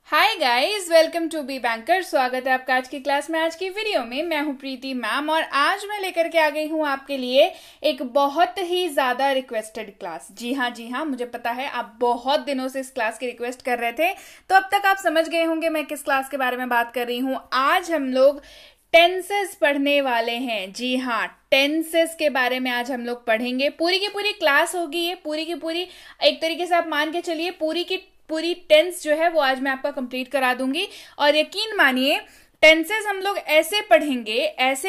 Hi guys, welcome to be banker. स्वागत है आपका आज की क्लास में। आज की वीडियो में मैं हूं प्रीति मैम और आज मैं लेकर के आ गई हूं आपके लिए एक बहुत ही ज्यादा रिक्वेस्टेड क्लास। जी हाँ, मुझे पता है आप बहुत दिनों से इस क्लास की रिक्वेस्ट कर रहे थे, तो अब तक आप समझ गए होंगे मैं किस क्लास के बारे में बात कर रही हूँ। आज हम लोग टेंसेस पढ़ने वाले हैं। जी हाँ, टेंसेस के बारे में आज हम लोग पढ़ेंगे। पूरी की पूरी क्लास होगी ये, पूरी की पूरी एक तरीके से आप मान के चलिए पूरी की पूरी टेंस जो है वो आज मैं आपका कंप्लीट करा दूंगी। और यकीन मानिए टेंसेस हम लोग ऐसे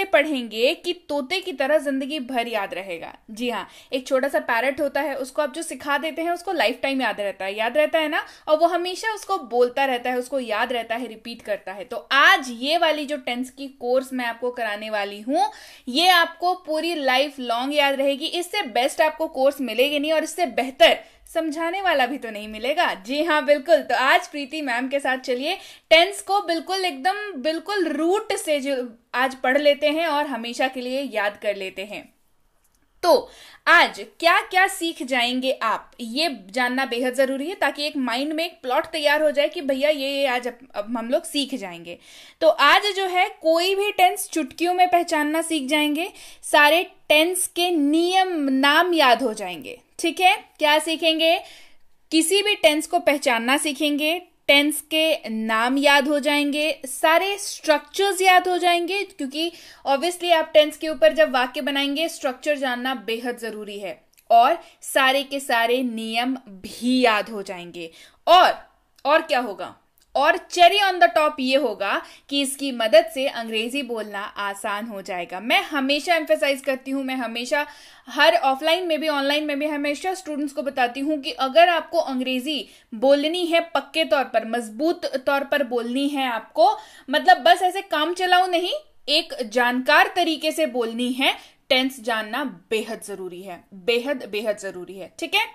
पढ़ेंगे कि तोते की तरह जिंदगी भर याद रहेगा। जी हाँ, एक छोटा सा पैरट होता है, उसको आप जो सिखा देते हैं उसको लाइफ टाइम याद रहता है ना, और वो हमेशा उसको बोलता रहता है, उसको याद रहता है, रिपीट करता है। तो आज ये वाली जो टेंस की कोर्स मैं आपको कराने वाली हूँ ये आपको पूरी लाइफ लॉन्ग याद रहेगी। इससे बेस्ट आपको कोर्स मिलेगी नहीं और इससे बेहतर समझाने वाला भी तो नहीं मिलेगा। जी हाँ बिल्कुल। तो आज प्रीति मैम के साथ चलिए टेंस को बिल्कुल रूट से जो आज पढ़ लेते हैं और हमेशा के लिए याद कर लेते हैं। तो आज क्या क्या सीख जाएंगे आप ये जानना बेहद जरूरी है, ताकि एक माइंड में एक प्लॉट तैयार हो जाए कि भैया ये आज अब हम लोग सीख जाएंगे। तो आज जो है कोई भी टेंस चुटकियों में पहचानना सीख जाएंगे, सारे टेंस के नियम नाम याद हो जाएंगे। ठीक है, क्या सीखेंगे? किसी भी टेंस को पहचानना सीखेंगे, टेंस के नाम याद हो जाएंगे, सारे स्ट्रक्चर्स याद हो जाएंगे, क्योंकि ऑब्वियसली आप टेंस के ऊपर जब वाक्य बनाएंगे स्ट्रक्चर जानना बेहद जरूरी है, और सारे के सारे नियम भी याद हो जाएंगे। और क्या होगा, और चेरी ऑन द टॉप ये होगा कि इसकी मदद से अंग्रेजी बोलना आसान हो जाएगा। मैं हमेशा एम्फेसाइज करती हूँ, मैं हमेशा हर ऑफलाइन में भी ऑनलाइन में भी हमेशा स्टूडेंट्स को बताती हूँ कि अगर आपको अंग्रेजी बोलनी है पक्के तौर पर, मजबूत तौर पर बोलनी है आपको, मतलब बस ऐसे काम चलाओ नहीं, एक जानकार तरीके से बोलनी है, टेंस जानना बेहद जरूरी है, बेहद जरूरी है। ठीक है,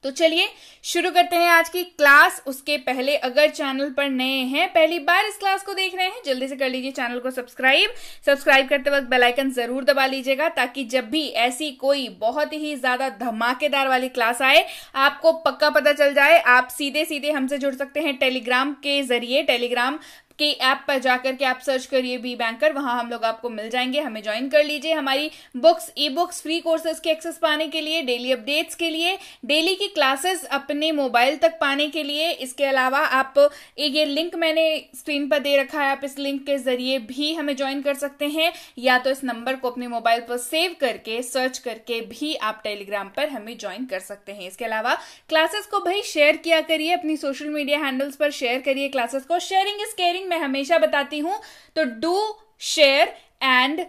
तो चलिए शुरू करते हैं आज की क्लास। उसके पहले अगर चैनल पर नए हैं, पहली बार इस क्लास को देख रहे हैं, जल्दी से कर लीजिए चैनल को सब्सक्राइब करते वक्त बेल आइकन जरूर दबा लीजिएगा, ताकि जब भी ऐसी कोई बहुत ही ज्यादा धमाकेदार वाली क्लास आए आपको पक्का पता चल जाए। आप सीधे हमसे जुड़ सकते हैं टेलीग्राम के जरिए। टेलीग्राम के ऐप पर जाकर के आप सर्च करिए बी बैंकर, वहां हम लोग आपको मिल जाएंगे, हमें ज्वाइन कर लीजिए। हमारी books, e books, free courses के एक्सेस पाने के लिए, डेली अपडेट्स के लिए, डेली की क्लासेस अपने मोबाइल तक पाने के लिए। इसके अलावा आप ये लिंक मैंने स्क्रीन पर दे रखा है, आप इस लिंक के जरिए भी हमें ज्वाइन कर सकते हैं, या तो इस नंबर को अपने मोबाइल पर सेव करके सर्च करके भी आप टेलीग्राम पर हमें ज्वाइन कर सकते हैं। इसके अलावा क्लासेस को भाई शेयर किया करिए, अपनी सोशल मीडिया हैंडल्स पर शेयर करिए क्लासेस को। शेयरिंग इज केयरिंग मैं हमेशा बताती हूं, तो do share and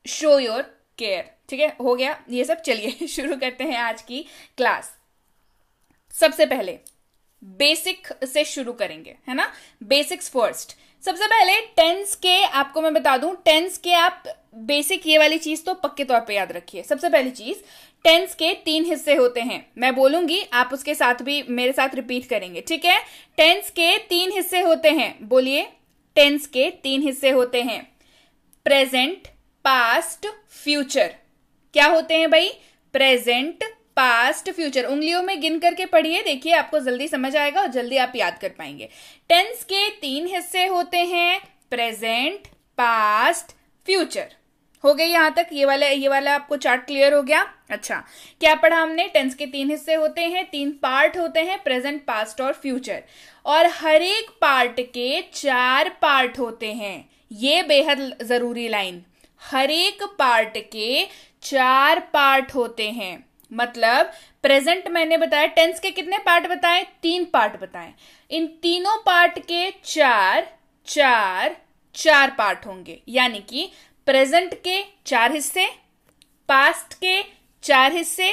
show your care. ठीक है, हो गया ये सब। चलिए शुरू करते हैं आज की क्लास। सबसे पहले बेसिक से शुरू करेंगे, है ना, बेसिक्स फर्स्ट। सबसे पहले टेंस के आपको मैं बता दूं, टेंस के आप बेसिक ये वाली चीज तो पक्के तौर पे याद रखिए। सबसे पहली चीज, टेंस के 3 हिस्से होते हैं। मैं बोलूंगी, आप उसके साथ भी मेरे साथ रिपीट करेंगे। ठीक है, टेंस के 3 हिस्से होते हैं। बोलिए, टेंस के 3 हिस्से होते हैं, प्रेजेंट, पास्ट, फ्यूचर। क्या होते हैं भाई? Present, past, future. उंगलियों में गिन करके पढ़िए, देखिए आपको जल्दी समझ आएगा और जल्दी आप याद कर पाएंगे। टेंस के 3 हिस्से होते हैं, प्रेजेंट, पास्ट, फ्यूचर। हो गई यहां तक? ये वाला आपको चार्ट क्लियर हो गया? अच्छा, क्या पढ़ा हमने? टेंस के 3 हिस्से होते हैं, 3 पार्ट होते हैं, प्रेजेंट, पास्ट और फ्यूचर, और हर एक पार्ट के 4 पार्ट होते हैं। ये बेहद जरूरी लाइन, हर एक पार्ट के 4 पार्ट होते हैं। मतलब प्रेजेंट मैंने बताया, टेंस के कितने पार्ट बताए? 3 पार्ट बताए। इन तीनों पार्ट के 4 पार्ट होंगे, यानी कि प्रेजेंट के 4 हिस्से, पास्ट के 4 हिस्से,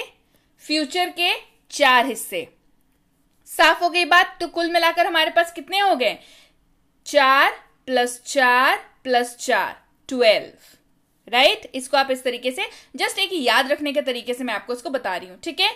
फ्यूचर के 4 हिस्से। साफ हो गई बात? तो कुल मिलाकर हमारे पास कितने हो गए? 4 + 4 + 4 12, राइट? इसको आप इस तरीके से जस्ट एक याद रखने के तरीके से मैं आपको इसको बता रही हूं। ठीक है,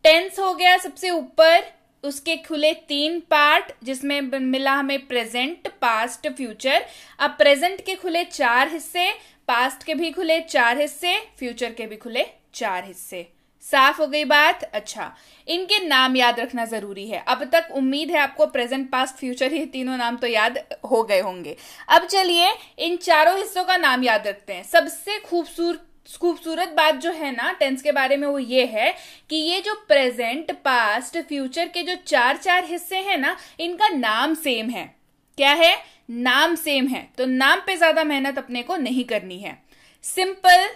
टेंस हो गया सबसे ऊपर, उसके खुले 3 पार्ट, जिसमें मिला हमें प्रेजेंट, पास्ट, फ्यूचर। अब प्रेजेंट के खुले 4 हिस्से, पास्ट के भी खुले 4 हिस्से, फ्यूचर के भी खुले 4 हिस्से। साफ हो गई बात। अच्छा, इनके नाम याद रखना जरूरी है। अब तक उम्मीद है आपको प्रेजेंट पास्ट फ्यूचर ये तीनों नाम तो याद हो गए होंगे। अब चलिए इन चारों हिस्सों का नाम याद रखते हैं। सबसे खूबसूरत बात जो है ना टेंस के बारे में वो ये है कि ये जो प्रेजेंट पास्ट फ्यूचर के जो चार हिस्से हैं ना, इनका नाम सेम है। क्या है? नाम सेम है। तो नाम पे ज्यादा मेहनत अपने को नहीं करनी है। Simple,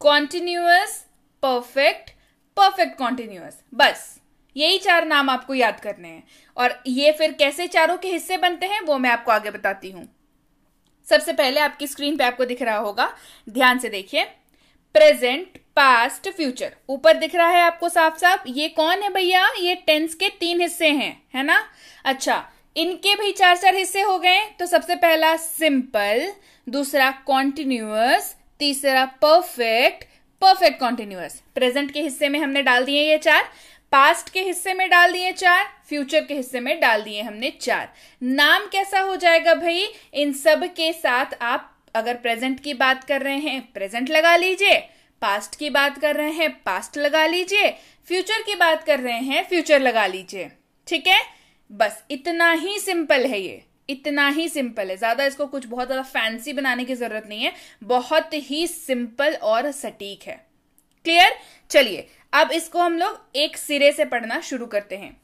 continuous, perfect, perfect continuous, बस यही 4 नाम आपको याद करने हैं। और ये फिर कैसे चारों के हिस्से बनते हैं वो मैं आपको आगे बताती हूं। सबसे पहले आपकी स्क्रीन पे आपको दिख रहा होगा, ध्यान से देखिए, प्रेजेंट, पास्ट, फ्यूचर ऊपर दिख रहा है आपको साफ साफ। ये कौन है भैया? ये टेंस के 3 हिस्से हैं, है ना। अच्छा, इनके भी 4 हिस्से हो गए। तो सबसे पहला सिंपल, दूसरा कॉन्टिन्यूअस, तीसरा परफेक्ट, परफेक्ट कॉन्टिन्यूअस। प्रेजेंट के हिस्से में हमने डाल दिए ये 4, पास्ट के हिस्से में डाल दिए 4, फ्यूचर के हिस्से में डाल दिए हमने 4। नाम कैसा हो जाएगा भाई? इन सब के साथ आप अगर प्रेजेंट की बात कर रहे हैं प्रेजेंट लगा लीजिए, पास्ट की बात कर रहे हैं पास्ट लगा लीजिए, फ्यूचर की बात कर रहे हैं फ्यूचर लगा लीजिए। ठीक है, बस इतना ही सिंपल है। ये इतना ही सिंपल है, ज्यादा इसको कुछ बहुत ज्यादा फैंसी बनाने की जरूरत नहीं है। बहुत ही सिंपल और सटीक है। क्लियर? चलिए अब इसको हम लोग एक सिरे से पढ़ना शुरू करते हैं।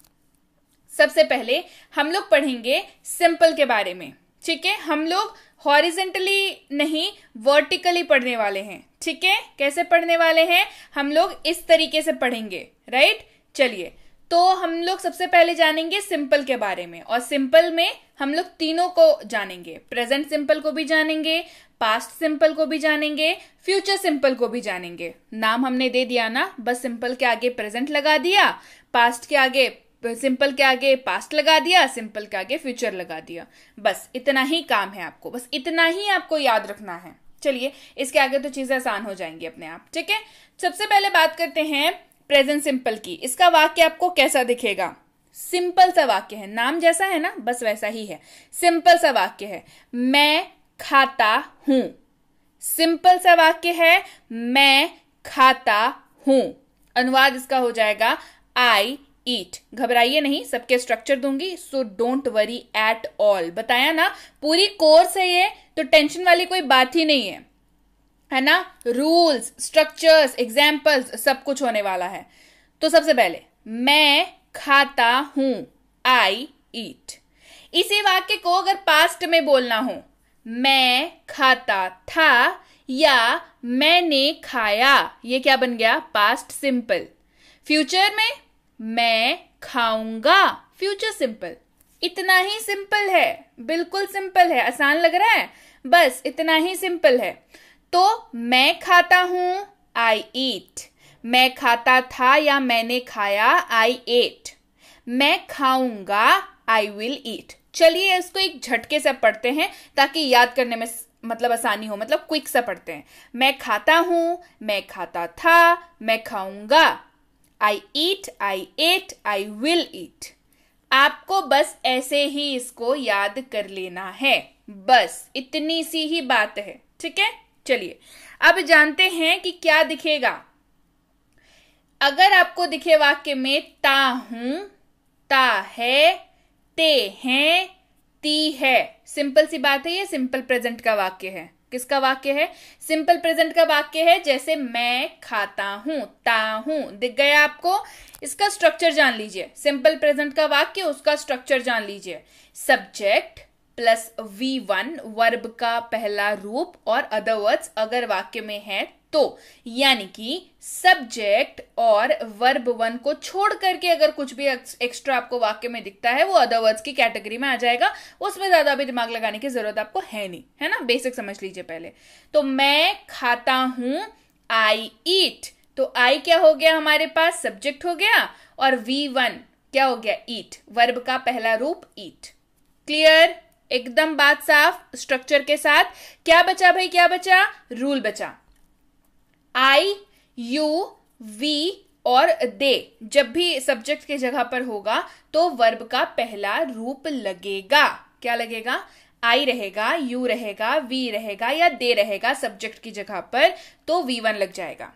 सबसे पहले हम लोग पढ़ेंगे सिंपल के बारे में। ठीक है, हम लोग हॉरिजेंटली नहीं वर्टिकली पढ़ने वाले हैं। ठीक है, कैसे पढ़ने वाले हैं? हम लोग इस तरीके से पढ़ेंगे, राइट। चलिए, तो हम लोग सबसे पहले जानेंगे सिंपल के बारे में। और सिंपल में हम लोग तीनों को जानेंगे, प्रेजेंट सिंपल को भी जानेंगे, पास्ट सिंपल को भी जानेंगे, फ्यूचर सिंपल को भी जानेंगे। नाम हमने दे दिया ना, बस सिंपल के आगे प्रेजेंट लगा दिया, पास्ट के आगे सिंपल के आगे पास्ट लगा दिया, सिंपल के आगे फ्यूचर लगा दिया। बस इतना ही काम है आपको, बस इतना ही आपको याद रखना है। चलिए, इसके आगे तो चीजें आसान हो जाएंगी अपने आप। ठीक है, सबसे पहले बात करते हैं प्रेजेंट सिंपल की। इसका वाक्य आपको कैसा दिखेगा? सिंपल सा वाक्य है, नाम जैसा है ना बस वैसा ही है। सिंपल सा वाक्य है, मैं खाता हूं। सिंपल सा वाक्य है, मैं खाता हूं। अनुवाद इसका हो जाएगा आई ईट। घबराइए नहीं, सबके स्ट्रक्चर दूंगी, so don't worry at all. बताया ना, पूरी कोर्स है ये, तो टेंशन वाली कोई बात ही नहीं है ना। रूल्स, स्ट्रक्चर्स, एग्जाम्पल्स सब कुछ होने वाला है। तो सबसे पहले मैं खाता हूं, आई ईट। इसी वाक्य को अगर पास्ट में बोलना हो, मैं खाता था या मैंने खाया, ये क्या बन गया? Past simple. फ्यूचर में मैं खाऊंगा, फ्यूचर सिंपल। इतना ही सिंपल है, बिल्कुल सिंपल है। आसान लग रहा है? बस इतना ही सिंपल है। तो मैं खाता हूं, आई ईट। मैं खाता था या मैंने खाया, आई एट। मैं खाऊंगा, आई विल ईट। चलिए इसको एक झटके से पढ़ते हैं ताकि याद करने में मतलब आसानी हो, मतलब क्विक सा पढ़ते हैं। मैं खाता हूं, मैं खाता था, मैं खाऊंगा, आई ईट, आई एट, आई विल ईट। आपको बस ऐसे ही इसको याद कर लेना है, बस इतनी सी ही बात है। ठीक है, चलिए अब जानते हैं कि क्या दिखेगा। अगर आपको दिखे वाक्य में ता हूं, ता है, ते हैं, ती है, सिंपल सी बात है, ये सिंपल प्रेजेंट का वाक्य है। किसका वाक्य है? सिंपल प्रेजेंट का वाक्य है। जैसे मैं खाता हूं, ता हूं, दिख गया आपको। इसका स्ट्रक्चर जान लीजिए, सिंपल प्रेजेंट का वाक्य, उसका स्ट्रक्चर जान लीजिए। सब्जेक्ट प्लस V1 वर्ब का पहला रूप और अदर वर्ड्स अगर वाक्य में है तो, यानी कि सब्जेक्ट और वर्ब 1 को छोड़ करके अगर कुछ भी एक्स्ट्रा आपको वाक्य में दिखता है वो अदर वर्ड्स की कैटेगरी में आ जाएगा। उसमें ज्यादा भी दिमाग लगाने की जरूरत आपको है नहीं, है ना। बेसिक समझ लीजिए पहले। तो मैं खाता हूं, आई ईट। तो आई क्या हो गया हमारे पास? सब्जेक्ट हो गया। और V1 क्या हो गया? ईट, वर्ब का पहला रूप ईट। क्लियर? एकदम बात साफ स्ट्रक्चर के साथ। क्या बचा भाई? क्या बचा? रूल बचा। आई, यू, वी और दे जब भी सब्जेक्ट की जगह पर होगा तो वर्ब का पहला रूप लगेगा। क्या लगेगा? आई रहेगा, यू रहेगा, वी रहेगा या दे रहेगा सब्जेक्ट की जगह पर, तो V1 लग जाएगा।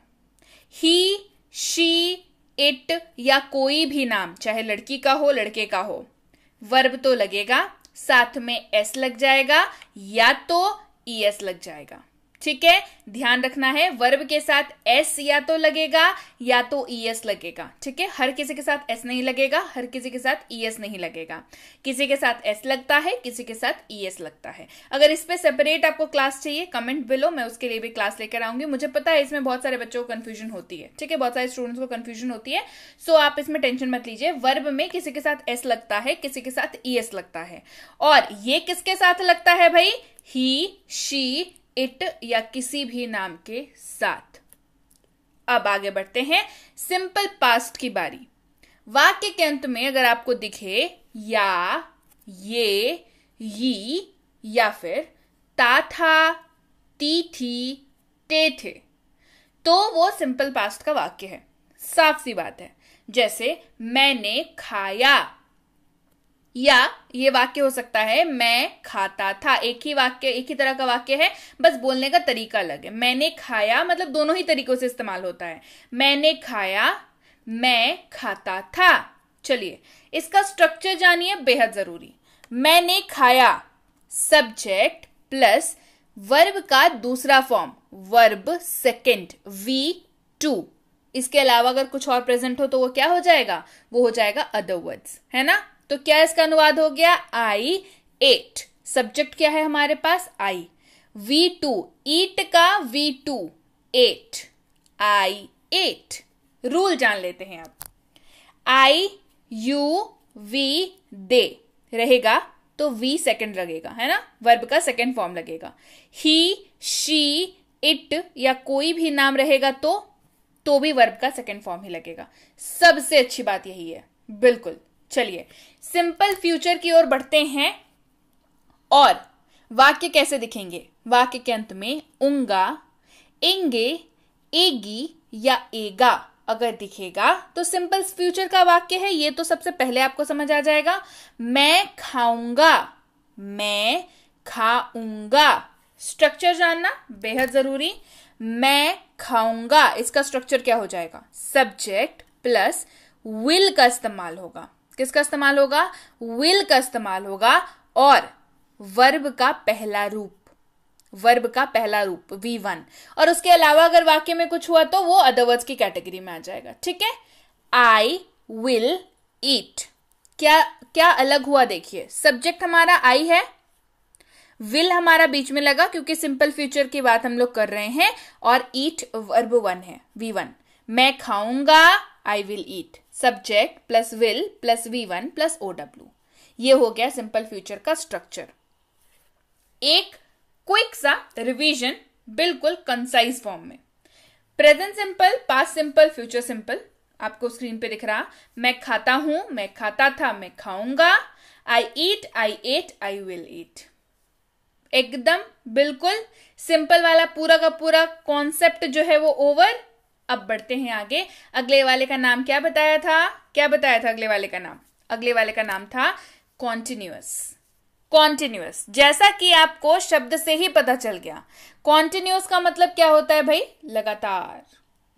ही, शी, इट या कोई भी नाम, चाहे लड़की का हो लड़के का हो, वर्ब तो लगेगा, साथ में एस लग जाएगा या तो ईएस लग जाएगा। ठीक है, ध्यान रखना है, वर्ब के साथ एस या तो लगेगा या तो ईएस लगेगा। ठीक है, हर किसी के साथ एस नहीं लगेगा, हर किसी के साथ ईएस नहीं लगेगा, किसी के साथ एस लगता है, किसी के साथ ईएस लगता है। अगर इस पे सेपरेट आपको क्लास चाहिए कमेंट बिलो, मैं उसके लिए भी क्लास लेकर आऊंगी। मुझे पता है इसमें बहुत सारे बच्चों को कंफ्यूजन होती है। ठीक है, बहुत सारे स्टूडेंट्स को कंफ्यूजन होती है, सो आप इसमें टेंशन मत लीजिए। वर्ब में किसी के साथ एस लगता है, किसी के साथ ईएस लगता है, और ये किसके साथ लगता है भाई? ही, शी, इट या किसी भी नाम के साथ। अब आगे बढ़ते हैं, सिंपल पास्ट की बारी। वाक्य के अंत में अगर आपको दिखे या, ये, यी या फिर ता था, ती थी, ते थे, तो वो सिंपल पास्ट का वाक्य है। साफ सी बात है। जैसे मैंने खाया, या ये वाक्य हो सकता है मैं खाता था। एक ही वाक्य, एक ही तरह का वाक्य है, बस बोलने का तरीका अलग है। मैंने खाया मतलब दोनों ही तरीकों से इस्तेमाल होता है। मैंने खाया, मैं खाता था। चलिए इसका स्ट्रक्चर जानिए, बेहद जरूरी। मैंने खाया, सब्जेक्ट प्लस वर्ब का दूसरा फॉर्म, वर्ब सेकेंड, V2। इसके अलावा अगर कुछ और प्रेजेंट हो तो वो क्या हो जाएगा? वो हो जाएगा अदर वर्ड्स, है ना। तो क्या इसका अनुवाद हो गया? आई एट। सब्जेक्ट क्या है हमारे पास? आई। V2, ईट का V2, एट, आई एट। रूल जान लेते हैं अब। आई, यू, वी, दे रहेगा तो V सेकंड लगेगा, है ना, वर्ब का सेकंड फॉर्म लगेगा। ही, शी, इट या कोई भी नाम रहेगा तो भी वर्ब का सेकंड फॉर्म ही लगेगा। सबसे अच्छी बात यही है, बिल्कुल। चलिए सिंपल फ्यूचर की ओर बढ़ते हैं। और वाक्य कैसे दिखेंगे? वाक्य के अंत में उंगा, इंगे, एगी या एगा अगर दिखेगा तो सिंपल फ्यूचर का वाक्य है। ये तो सबसे पहले आपको समझ आ जाएगा। मैं खाऊंगा, मैं खाऊंगा। स्ट्रक्चर जानना बेहद जरूरी। मैं खाऊंगा, इसका स्ट्रक्चर क्या हो जाएगा? सब्जेक्ट प्लस विल का इस्तेमाल होगा। किसका इस्तेमाल होगा? विल का इस्तेमाल होगा। और वर्ब का पहला रूप, वर्ब का पहला रूप V1। और उसके अलावा अगर वाक्य में कुछ हुआ तो वो अदर वर्ड्स की कैटेगरी में आ जाएगा। ठीक है, आई विल ईट। क्या क्या अलग हुआ देखिए, सब्जेक्ट हमारा आई है, विल हमारा बीच में लगा क्योंकि सिंपल फ्यूचर की बात हम लोग कर रहे हैं, और ईट वर्ब 1 है, V1। मैं खाऊंगा, I will eat, subject plus will plus V1 plus OW। ये हो गया सिंपल फ्यूचर का स्ट्रक्चर। एक क्विक सा रिवीजन बिल्कुल कंसाइज फॉर्म में। Present simple, past simple, future simple आपको स्क्रीन पे दिख रहा। मैं खाता हूं, मैं खाता था, मैं खाऊंगा। आई ईट, आई एट, आई विल ईट। एकदम बिल्कुल सिंपल वाला पूरा का पूरा कॉन्सेप्ट जो है वो ओवर। अब बढ़ते हैं आगे। अगले वाले का नाम क्या बताया था? क्या बताया था अगले वाले का नाम? अगले वाले का नाम था कॉन्टिन्यूअस। कॉन्टिन्यूअस, जैसा कि आपको शब्द से ही पता चल गया। कॉन्टिन्यूअस का मतलब क्या होता है भाई? लगातार।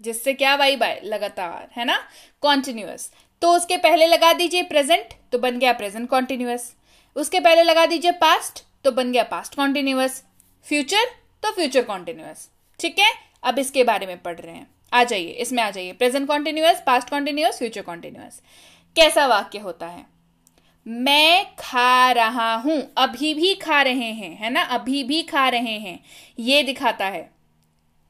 जिससे क्या वाइब आए? लगातार, है ना। कॉन्टिन्यूअस तो उसके पहले लगा दीजिए प्रेजेंट तो बन गया प्रेजेंट कॉन्टिन्यूअस। उसके पहले लगा दीजिए पास्ट तो बन गया पास्ट कॉन्टिन्यूअस। फ्यूचर तो फ्यूचर कॉन्टिन्यूअस। ठीक है, अब इसके बारे में पढ़ रहे हैं। आ जाइए, इसमें आ जाइए। Present continuous, past continuous, future continuous. कैसा वाक्य होता है? मैं खा रहा हूं, अभी भी खा रहे हैं, है ना, अभी भी खा रहे हैं। ये दिखाता है,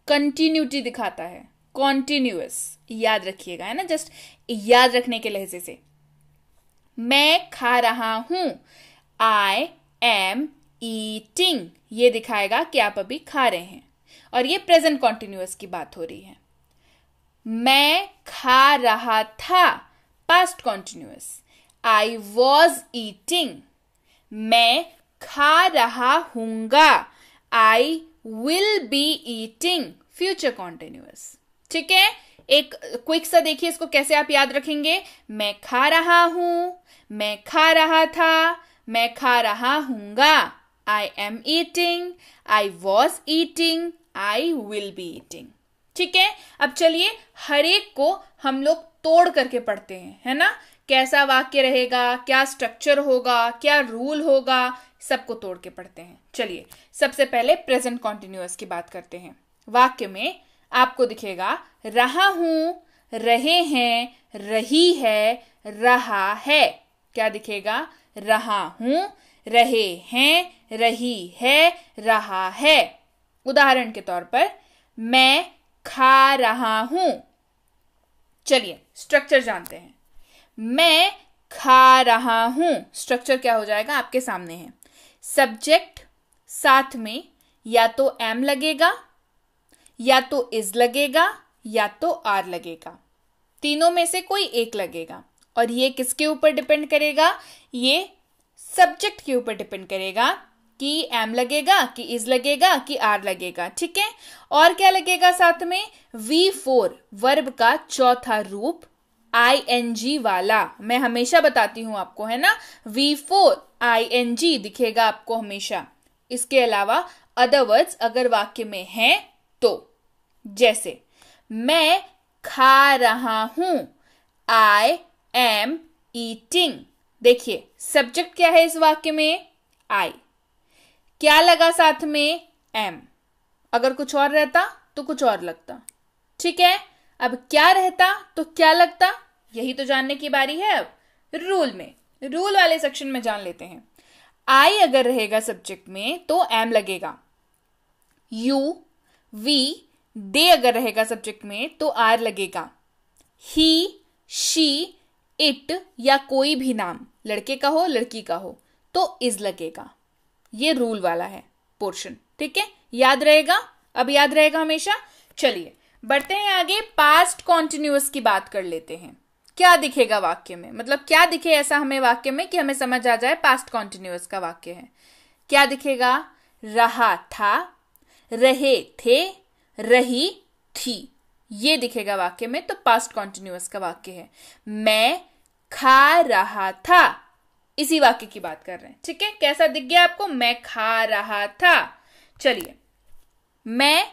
कंटिन्यूटी दिखाता है, कॉन्टिन्यूअस। याद रखिएगा, है ना, जस्ट याद रखने के लहजे से। मैं खा रहा हूं, आई एम ईटिंग, ये दिखाएगा कि आप अभी खा रहे हैं, और ये प्रेजेंट कॉन्टिन्यूअस की बात हो रही है। मैं खा रहा था, past continuous. I was eating. मैं खा रहा हूंगा, I will be eating, future continuous. ठीक है, एक क्विक सा देखिए इसको कैसे आप याद रखेंगे। मैं खा रहा हूं, मैं खा रहा था, मैं खा रहा हूंगा, I am eating, I was eating, I will be eating. ठीक है, अब चलिए हर एक को हम लोग तोड़ करके पढ़ते हैं, है ना। कैसा वाक्य रहेगा, क्या स्ट्रक्चर होगा, क्या रूल होगा, सबको तोड़ के पढ़ते हैं। चलिए सबसे पहले प्रेजेंट कॉन्टिन्यूअस की बात करते हैं। वाक्य में आपको दिखेगा रहा हूं, रहे हैं, रही है, रहा है। क्या दिखेगा, रहा हूं, रहे हैं, रही है, रहा है। उदाहरण के तौर पर मैं खा रहा हूं। चलिए स्ट्रक्चर जानते हैं। मैं खा रहा हूं, स्ट्रक्चर क्या हो जाएगा आपके सामने है। सब्जेक्ट साथ में या तो एम लगेगा, या तो इज लगेगा, या तो आर लगेगा। तीनों में से कोई एक लगेगा। और ये किसके ऊपर डिपेंड करेगा, ये सब्जेक्ट के ऊपर डिपेंड करेगा कि एम लगेगा, कि इज लगेगा, कि आर लगेगा। ठीक है, और क्या लगेगा साथ में, V4 वर्ब का चौथा रूप ING वाला। मैं हमेशा बताती हूं आपको, है ना, V4 ING दिखेगा आपको हमेशा। इसके अलावा अदर वर्ड्स अगर वाक्य में हैं तो, जैसे मैं खा रहा हूं, I am eating। देखिए सब्जेक्ट क्या है इस वाक्य में, I। क्या लगा साथ में, एम। अगर कुछ और रहता तो कुछ और लगता। ठीक है, अब क्या रहता तो क्या लगता, यही तो जानने की बारी है। अब रूल में, रूल वाले सेक्शन में जान लेते हैं। आई अगर रहेगा सब्जेक्ट में तो एम लगेगा। यू, वी, दे अगर रहेगा सब्जेक्ट में तो आर लगेगा। ही, शी, इट या कोई भी नाम, लड़के का हो लड़की का हो, तो इज लगेगा। ये रूल वाला है पोर्शन। ठीक है, याद रहेगा, अब याद रहेगा हमेशा। चलिए बढ़ते हैं आगे, पास्ट कॉन्टिन्यूअस की बात कर लेते हैं। क्या दिखेगा वाक्य में, मतलब क्या दिखे ऐसा हमें वाक्य में कि हमें समझ आ जाए पास्ट कॉन्टिन्यूअस का वाक्य है। क्या दिखेगा, रहा था, रहे थे, रही थी, ये दिखेगा वाक्य में, तो पास्ट कॉन्टिन्यूअस का वाक्य है। मैं खा रहा था, इसी वाक्य की बात कर रहे हैं। ठीक है, कैसा दिख गया आपको, मैं खा रहा था। चलिए मैं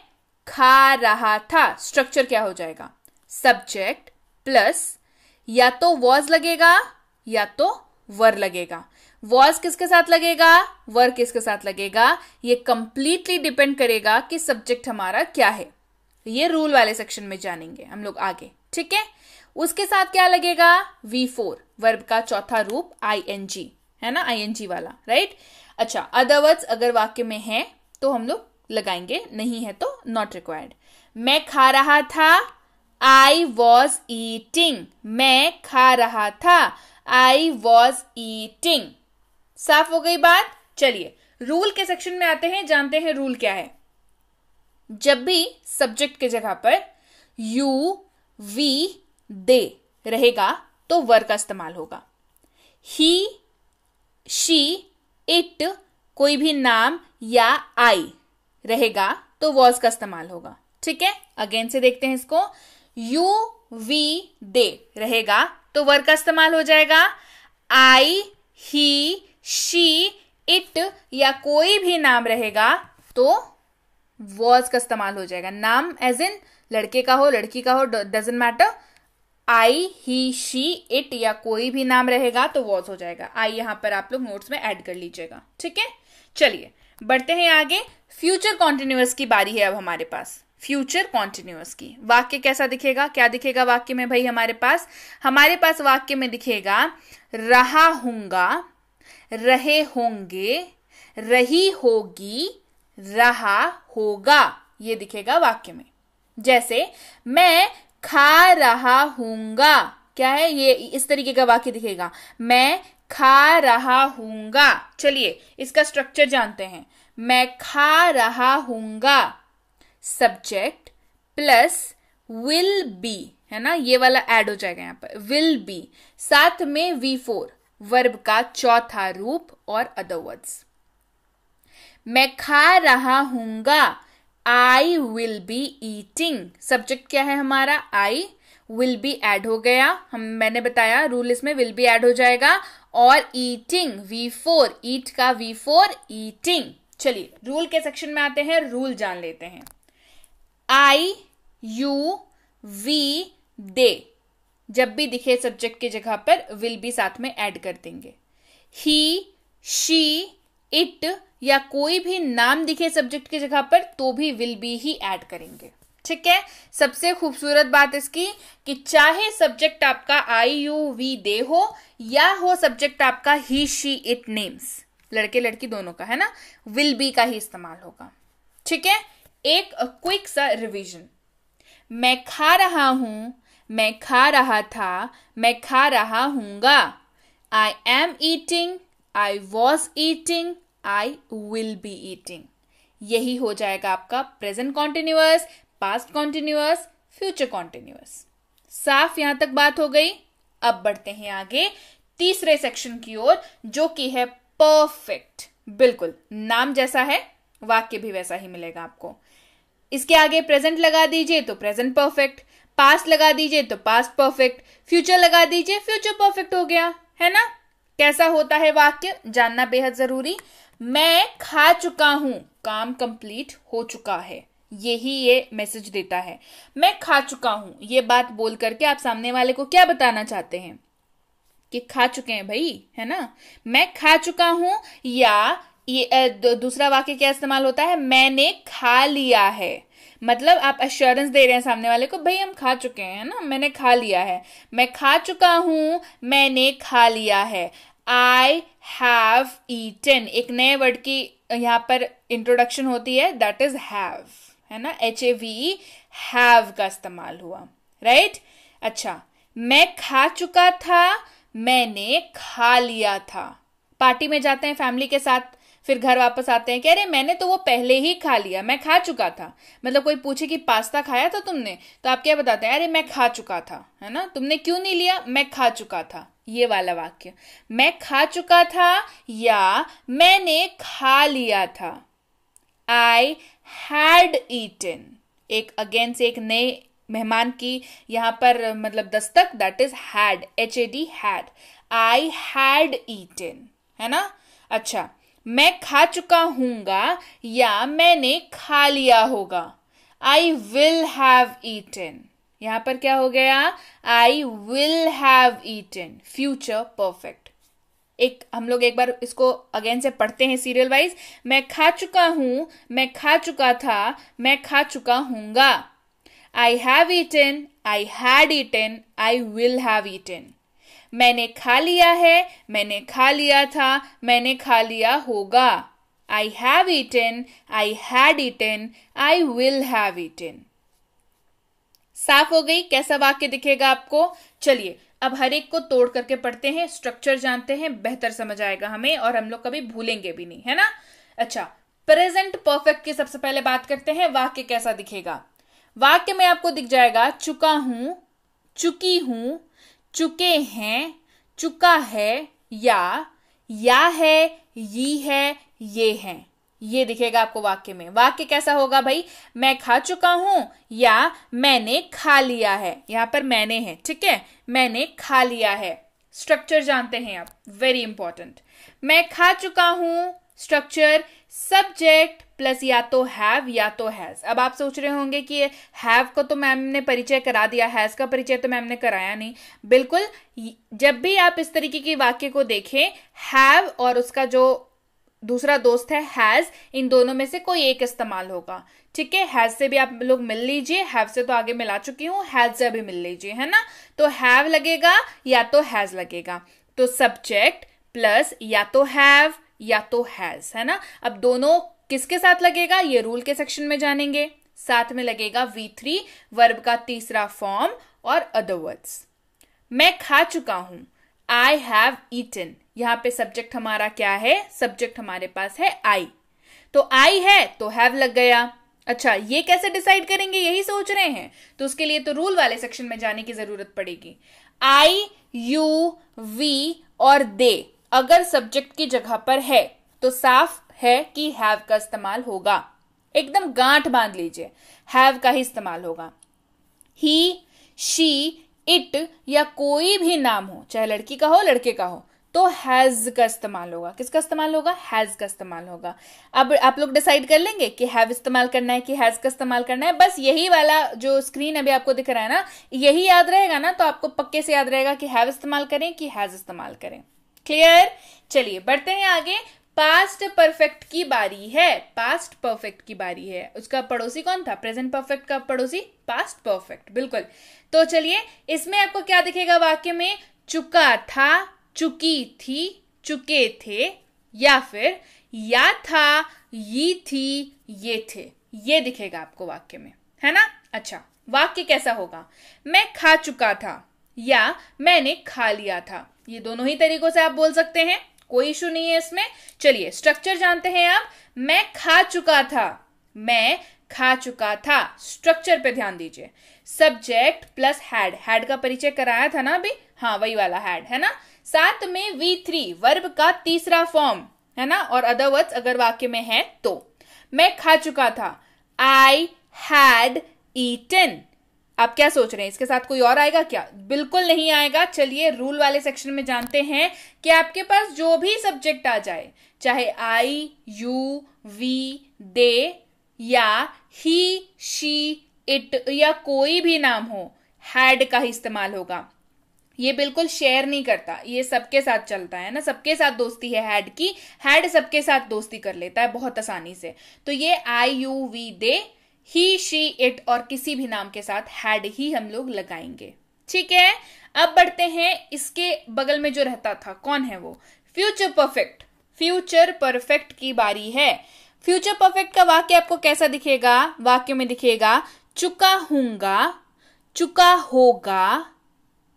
खा रहा था, स्ट्रक्चर क्या हो जाएगा, सब्जेक्ट प्लस या तो वॉज लगेगा या तो वर लगेगा। वॉज किसके साथ लगेगा, वर किसके साथ लगेगा, ये कंप्लीटली डिपेंड करेगा कि सब्जेक्ट हमारा क्या है। ये रूल वाले सेक्शन में जानेंगे हम लोग आगे। ठीक है, उसके साथ क्या लगेगा, V4 वर्ब का चौथा रूप ING, है ना, ING वाला, राइट। अच्छा, अदर वर्ड्स अगर वाक्य में है तो हम लोग लगाएंगे, नहीं है तो नॉट रिक्वायर्ड। मैं खा रहा था, I was eating। मैं खा रहा था, I was eating। साफ हो गई बात। चलिए रूल के सेक्शन में आते हैं, जानते हैं रूल क्या है। जब भी सब्जेक्ट के जगह पर यू, वी, दे रहेगा तो वर का इस्तेमाल होगा। ही, शी, इट, कोई भी नाम या आई रहेगा तो वॉज का इस्तेमाल होगा। ठीक है, अगेन से देखते हैं इसको। यू, वी, दे रहेगा तो वर का इस्तेमाल हो जाएगा। आई, ही, शी, इट या कोई भी नाम रहेगा तो वॉज का इस्तेमाल हो जाएगा। नाम एज इन लड़के का हो लड़की का हो, doesn't matter. I, he, she, it या कोई भी नाम रहेगा तो वॉज हो जाएगा। आई यहां पर आप लोग नोट्स में ऐड कर लीजिएगा। ठीक है, चलिए बढ़ते हैं आगे। फ्यूचर कॉन्टिन्यूअस की बारी है अब हमारे पास। फ्यूचर कॉन्टिन्यूअस की वाक्य कैसा दिखेगा, क्या दिखेगा वाक्य में भाई, हमारे पास वाक्य में दिखेगा रहा हूंगा, रहे होंगे, रही होगी, रहा होगा, ये दिखेगा वाक्य में। जैसे मैं खा रहा हूंगा, क्या है ये, इस तरीके का वाक्य दिखेगा, मैं खा रहा हूंगा। चलिए इसका स्ट्रक्चर जानते हैं। मैं खा रहा हूंगा, सब्जेक्ट प्लस विल बी, है ना, ये वाला ऐड हो जाएगा यहां पर, विल बी, साथ में V4 वर्ब का चौथा रूप और अदर वर्ड्स। मैं खा रहा हूंगा, I will be eating, subject क्या है हमारा, आई, विल बी ऐड हो गया, मैंने बताया रूल इसमें विल बी ऐड हो जाएगा, और ईटिंग V4, ईट का V4 ईटिंग। चलिए रूल के सेक्शन में आते हैं, रूल जान लेते हैं। आई, यू, वी, दे, जब भी दिखे सब्जेक्ट की जगह पर विल बी साथ में ऐड कर देंगे। ही, शी, इट या कोई भी नाम दिखे सब्जेक्ट की जगह पर तो भी विल बी ही ऐड करेंगे। ठीक है। सबसे खूबसूरत बात इसकी कि चाहे सब्जेक्ट आपका आई, यू, वी, दे हो या हो सब्जेक्ट आपका ही, शी, इट, नेम्स, लड़के लड़की दोनों का, है ना, विल बी का ही इस्तेमाल होगा। ठीक है। एक क्विक सा रिवीजन। मैं खा रहा हूं, मैं खा रहा था, मैं खा रहा हूंगा। I am eating, I was eating, I will be eating. यही हो जाएगा आपका present continuous, past continuous, future continuous. साफ यहां तक बात हो गई। अब बढ़ते हैं आगे तीसरे सेक्शन की ओर, जो कि है परफेक्ट। बिल्कुल नाम जैसा है वाक्य भी वैसा ही मिलेगा आपको। इसके आगे प्रेजेंट लगा दीजिए तो प्रेजेंट परफेक्ट, पास्ट लगा दीजिए तो पास्ट परफेक्ट, फ्यूचर लगा दीजिए फ्यूचर परफेक्ट हो गया, है ना। कैसा होता है वाक्य जानना बेहद जरूरी। मैं खा चुका हूं, काम कंप्लीट हो चुका है, यही ये मैसेज देता है। मैं खा चुका हूं, ये बात बोल करके आप सामने वाले को क्या बताना चाहते हैं कि खा चुके हैं भाई, है ना। मैं खा चुका हूं, या ये दूसरा वाक्य क्या इस्तेमाल होता है, मैंने खा लिया है। मतलब आप अश्योरेंस दे रहे हैं सामने वाले को, भाई हम खा चुके हैं ना, मैंने खा लिया है। मैं खा चुका हूं, मैंने खा लिया है। आई हैव ईटन, एक नए वर्ड की यहां पर इंट्रोडक्शन होती है, दैट इज हैव, है ना, HAVE, हैव का इस्तेमाल हुआ, राइट। अच्छा, मैं खा चुका था, मैंने खा लिया था। पार्टी में जाते हैं फैमिली के साथ, फिर घर वापस आते हैं, कह रहे मैंने तो वो पहले ही खा लिया, मैं खा चुका था। मतलब कोई पूछे कि पास्ता खाया था तुमने, तो आप क्या बताते हैं, अरे मैं खा चुका था, है ना। तुमने क्यों नहीं लिया, मैं खा चुका था। ये वाला वाक्य, मैं खा चुका था या मैंने खा लिया था। आई हैड ईटन, एक अगेन से एक नए मेहमान की यहां पर मतलब दस्तक, that is had, HAD, had. I had eaten, है ना। अच्छा, मैं खा चुका हूंगा या मैंने खा लिया होगा। आई विल हैव ईटन, यहां पर क्या हो गया, I will have eaten, future perfect. हम लोग एक बार इसको अगेन से पढ़ते हैं सीरियल वाइज। मैं खा चुका हूं, मैं खा चुका था, मैं खा चुका हूंगा। I have eaten, I had eaten, I will have eaten. मैंने खा लिया है, मैंने खा लिया था, मैंने खा लिया होगा। I have eaten, I had eaten, I will have eaten. साफ हो गई कैसा वाक्य दिखेगा आपको। चलिए अब हर एक को तोड़ करके पढ़ते हैं, स्ट्रक्चर जानते हैं, बेहतर समझ आएगा हमें और हम लोग कभी भूलेंगे भी नहीं, है ना। अच्छा, प्रेजेंट परफेक्ट की सबसे पहले बात करते हैं। वाक्य कैसा दिखेगा। वाक्य में आपको दिख जाएगा चुका हूं, चुकी हूं, चुके हैं, चुका है, या है, ये है, ये हैं, ये दिखेगा आपको वाक्य में। वाक्य कैसा होगा भाई, मैं खा चुका हूं या मैंने खा लिया है। यहां पर मैंने है, ठीक है, मैंने खा लिया है। स्ट्रक्चर जानते हैं आप, वेरी इंपॉर्टेंट। मैं खा चुका हूं, स्ट्रक्चर सब्जेक्ट प्लस या तो हैव या तो हैज। अब आप सोच रहे होंगे कि हैव को तो मैम ने परिचय करा दिया, हैज का परिचय तो मैम ने कराया नहीं। बिल्कुल, जब भी आप इस तरीके की वाक्य को देखें, हैव और उसका जो दूसरा दोस्त है हैज, इन दोनों में से कोई एक इस्तेमाल होगा। ठीक है, हैज से भी आप लोग मिल लीजिए, हैव से तो आगे मिला चुकी हूं, हैज से भी मिल लीजिए, है ना। तो हैव लगेगा या तो हैज लगेगा। तो सब्जेक्ट प्लस या तो हैव या तो हैज, है ना। अब दोनों किसके साथ लगेगा ये रूल के सेक्शन में जानेंगे। साथ में लगेगा V3 वर्ब का तीसरा फॉर्म और अदर वर्ड्स। मैं खा चुका हूं, आई हैव ईटन। यहां पे सब्जेक्ट हमारा क्या है, सब्जेक्ट हमारे पास है आई, तो आई है तो हैव लग गया। अच्छा, ये कैसे डिसाइड करेंगे, यही सोच रहे हैं, तो उसके लिए तो रूल वाले सेक्शन में जाने की जरूरत पड़ेगी। आई, यू, वी और दे अगर सब्जेक्ट की जगह पर है तो साफ है कि हैव का इस्तेमाल होगा। एकदम गांठ बांध लीजिए, हैव का ही इस्तेमाल होगा। ही, शी, इट या कोई भी नाम हो, चाहे लड़की का हो लड़के का हो, तो हैज का इस्तेमाल होगा। किसका इस्तेमाल होगा? हैज का इस्तेमाल होगा। अब आप लोग डिसाइड कर लेंगे कि हैव इस्तेमाल करना है कि हैज का इस्तेमाल करना है। बस यही वाला जो स्क्रीन अभी आपको दिख रहा है ना, यही याद रहेगा ना, तो आपको पक्के से याद रहेगा कि हैव इस्तेमाल करें कि हैज इस्तेमाल करें। क्लियर? चलिए बढ़ते हैं आगे। पास्ट परफेक्ट की बारी है। पास्ट परफेक्ट की बारी है। उसका पड़ोसी कौन था? प्रेजेंट परफेक्ट का पड़ोसी पास्ट परफेक्ट। बिल्कुल। तो चलिए इसमें आपको क्या दिखेगा वाक्य में? चुका था, चुकी थी, चुके थे, या फिर या था, ये थी, ये थे। ये दिखेगा आपको वाक्य में, है ना? अच्छा, वाक्य कैसा होगा? मैं खा चुका था या मैंने खा लिया था। ये दोनों ही तरीकों से आप बोल सकते हैं, कोई इशू नहीं है इसमें। चलिए स्ट्रक्चर जानते हैं आप। मैं खा चुका था, मैं खा चुका था। स्ट्रक्चर पे ध्यान दीजिए। Subject plus had. हैड का परिचय कराया था ना अभी, हाँ वही वाला हैड, है ना? साथ में V3 वर्ब का तीसरा फॉर्म, है ना? और अदर वर्ड्स अगर वाक्य में है तो। मैं खा चुका था, I had eaten। आप क्या सोच रहे हैं, इसके साथ कोई और आएगा क्या? बिल्कुल नहीं आएगा। चलिए रूल वाले सेक्शन में जानते हैं कि आपके पास जो भी सब्जेक्ट आ जाए, चाहे आई, यू, वी, दे या ही, शी, इट या कोई भी नाम हो, हैड का ही इस्तेमाल होगा। ये बिल्कुल शेयर नहीं करता, ये सबके साथ चलता है ना, सबके साथ दोस्ती है हैड की। हैड सबके साथ दोस्ती कर लेता है बहुत आसानी से। तो ये I, you, we, they, he, she, it और किसी भी नाम के साथ हैड ही हम लोग लगाएंगे। ठीक है, अब बढ़ते हैं इसके बगल में जो रहता था, कौन है वो? Future perfect. फ्यूचर परफेक्ट की बारी है। फ्यूचर परफेक्ट का वाक्य आपको कैसा दिखेगा? वाक्य में दिखेगा चुका हूंगा, चुका होगा,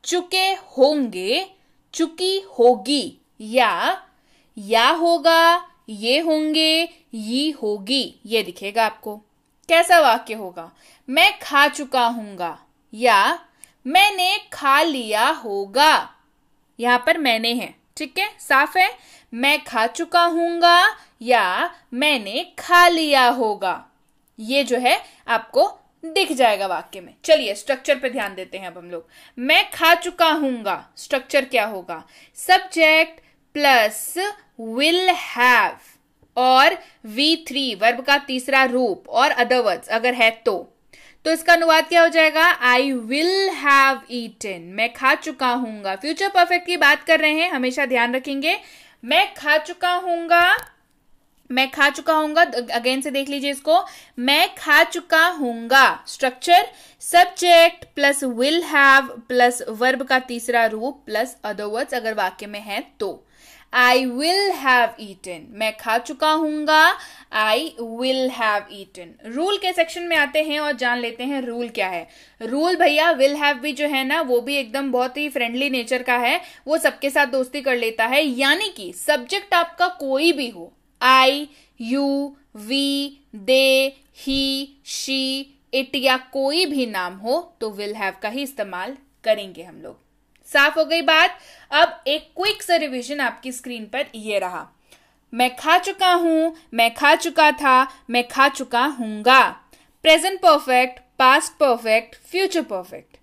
चुके होंगे, चुकी होगी, या होगा, ये होंगे, ये होगी। ये दिखेगा आपको। कैसा वाक्य होगा? मैं खा चुका हूंगा या मैंने खा लिया होगा। यहां पर मैंने है, ठीक है, साफ है। मैं खा चुका हूंगा या मैंने खा लिया होगा। ये जो है आपको दिख जाएगा वाक्य में। चलिए स्ट्रक्चर पे ध्यान देते हैं अब हम लोग। मैं खा चुका हूंगा, स्ट्रक्चर क्या होगा? सब्जेक्ट प्लस विल हैव और V3 वर्ब का तीसरा रूप और अदर वर्ड्स अगर है तो इसका अनुवाद क्या हो जाएगा? I will have eaten. मैं खा चुका हूंगा। फ्यूचर परफेक्ट की बात कर रहे हैं, हमेशा ध्यान रखेंगे। मैं खा चुका हूंगा, मैं खा चुका हूंगा। अगेन से देख लीजिए इसको। मैं खा चुका हूंगा, structure subject plus will have plus verb का तीसरा रूप प्लस अदर वर्ड्स अगर वाक्य में है तो। I will have eaten। मैं खा चुका हूंगा, I will have eaten। Rule के सेक्शन में आते हैं और जान लेते हैं रूल क्या है। रूल भैया will have भी जो है ना, वो भी एकदम बहुत ही फ्रेंडली नेचर का है, वो सबके साथ दोस्ती कर लेता है। यानी कि सब्जेक्ट आपका कोई भी हो, I, you, we, they, he, she, it या कोई भी नाम हो तो will have का ही इस्तेमाल करेंगे हम लोग। साफ हो गई बात। अब एक क्विक सा रिवीजन आपकी स्क्रीन पर ये रहा। मैं खा चुका हूं, मैं खा चुका था, मैं खा चुका हूंगा। Present perfect, past perfect, future perfect.